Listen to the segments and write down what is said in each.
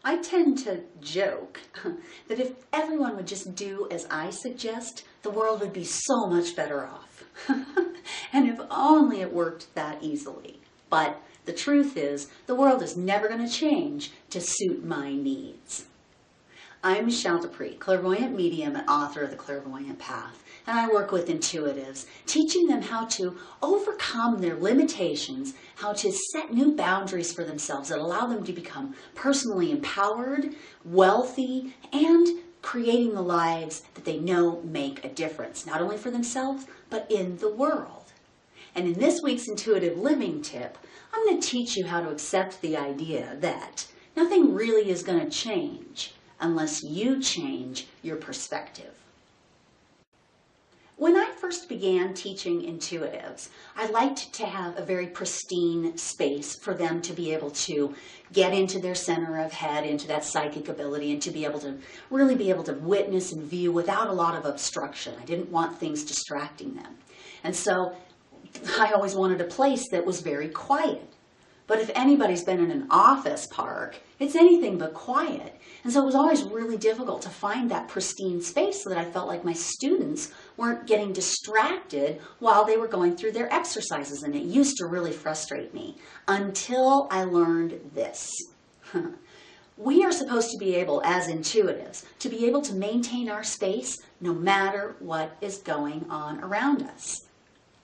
I tend to joke that if everyone would just do as I suggest, the world would be so much better off. And if only it worked that easily. But the truth is, the world is never going to change to suit my needs. I'm Michelle Dupree, clairvoyant medium and author of The Clairvoyant Path, and I work with intuitives, teaching them how to overcome their limitations, how to set new boundaries for themselves that allow them to become personally empowered, wealthy, and creating the lives that they know make a difference, not only for themselves, but in the world. And in this week's intuitive living tip, I'm going to teach you how to accept the idea that nothing really is going to change unless you change your perspective. When I first began teaching intuitives, I liked to have a very pristine space for them to be able to get into their center of head, into that psychic ability, and to be able to really be able to witness and view without a lot of obstruction. I didn't want things distracting them. And so I always wanted a place that was very quiet. But if anybody's been in an office park, it's anything but quiet. And so it was always really difficult to find that pristine space so that I felt like my students weren't getting distracted while they were going through their exercises. And it used to really frustrate me until I learned this. We are supposed to be able, as intuitives, to be able to maintain our space no matter what is going on around us.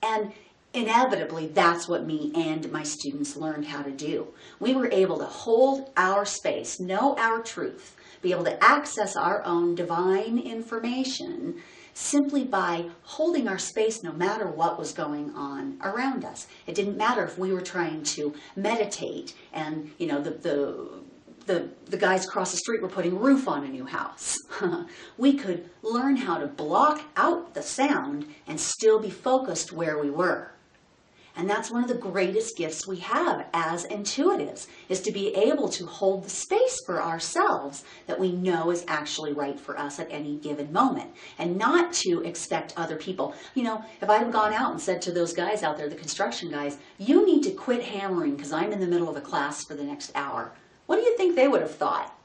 And inevitably, that's what me and my students learned how to do. We were able to hold our space, know our truth, be able to access our own divine information simply by holding our space no matter what was going on around us. It didn't matter if we were trying to meditate and, you know, the guys across the street were putting a roof on a new house. We could learn how to block out the sound and still be focused where we were. And that's one of the greatest gifts we have as intuitives, is to be able to hold the space for ourselves that we know is actually right for us at any given moment, and not to expect other people. You know, if I'd have gone out and said to those guys out there, the construction guys, you need to quit hammering because I'm in the middle of a class for the next hour, what do you think they would have thought?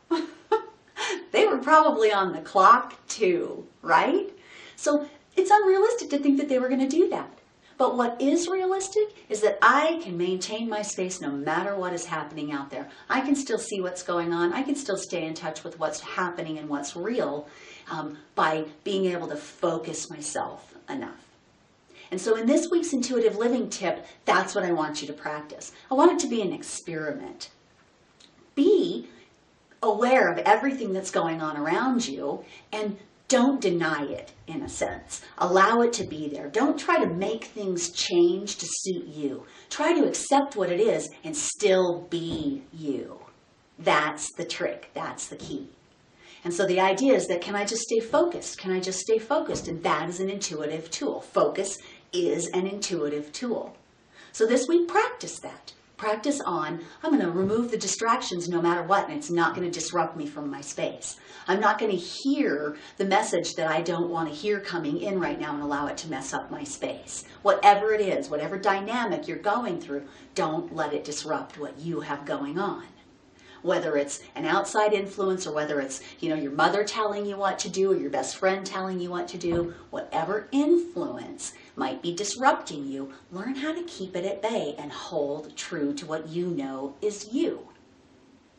They were probably on the clock too, right? So it's unrealistic to think that they were going to do that. But what is realistic is that I can maintain my space no matter what is happening out there. I can still see what's going on. I can still stay in touch with what's happening and what's real by being able to focus myself enough. And so in this week's intuitive living tip, that's what I want you to practice. I want it to be an experiment. Be aware of everything that's going on around you and don't deny it, in a sense. Allow it to be there. Don't try to make things change to suit you. Try to accept what it is and still be you. That's the trick. That's the key. And so the idea is that, can I just stay focused? Can I just stay focused? And that is an intuitive tool. Focus is an intuitive tool. So this week, practice that. Practice on, I'm going to remove the distractions no matter what, and it's not going to disrupt me from my space. I'm not going to hear the message that I don't want to hear coming in right now and allow it to mess up my space. Whatever it is, whatever dynamic you're going through, don't let it disrupt what you have going on. Whether it's an outside influence or whether it's, your mother telling you what to do or your best friend telling you what to do, whatever influence might be disrupting you, learn how to keep it at bay and hold true to what you know is you.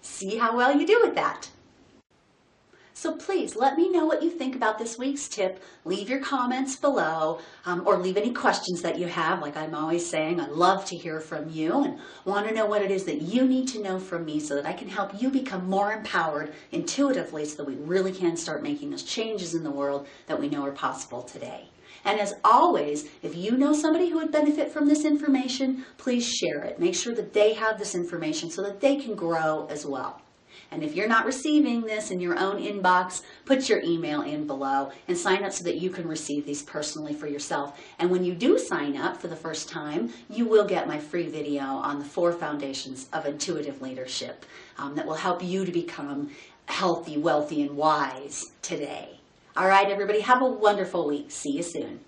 See how well you do with that. So please let me know what you think about this week's tip. Leave your comments below or leave any questions that you have. Like I'm always saying, I love to hear from you and want to know what it is that you need to know from me so that I can help you become more empowered intuitively so that we really can start making those changes in the world that we know are possible today. And as always, if you know somebody who would benefit from this information, please share it. Make sure that they have this information so that they can grow as well. And if you're not receiving this in your own inbox, put your email in below and sign up so that you can receive these personally for yourself. And when you do sign up for the first time, you will get my free video on the 4 foundations of intuitive leadership that will help you to become healthy, wealthy, and wise today. All right, everybody, have a wonderful week. See you soon.